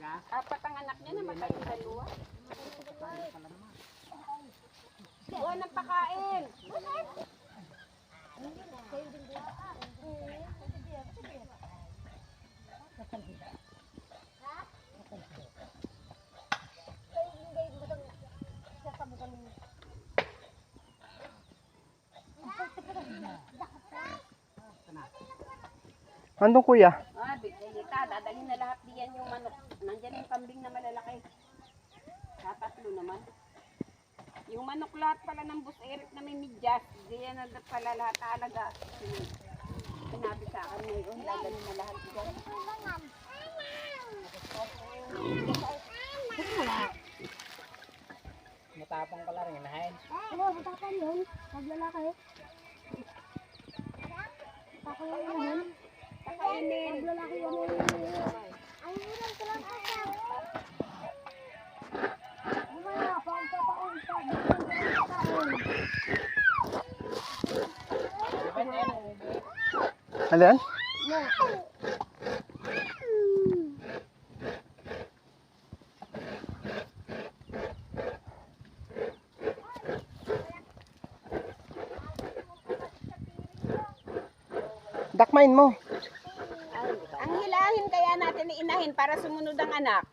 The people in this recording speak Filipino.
Apat ang anak niya, namatay yung dalawa. Buwan ng pakain. Andun kuya? Dadalhin na lahat diyan yung manok. Nandiyan yung kambing na malalaki. Tatlo naman. Yung manok lahat pala ng Boss Eric na may midyas. Diyan na pala lahat alaga. Sinabi sa akin ngayon, dadalhin na lahat diyan. Matapang pala rin, inahin. Oo, matapang yun. Paglalaki. Matapang yun. Kakainin. Paglalaki yun. Ay, hirang ko lang asap. Bumaya, pang-pataon pa. Ano yan? Dakmain mo. Ang hilahin kaya natin inahin para sumunod ang anak.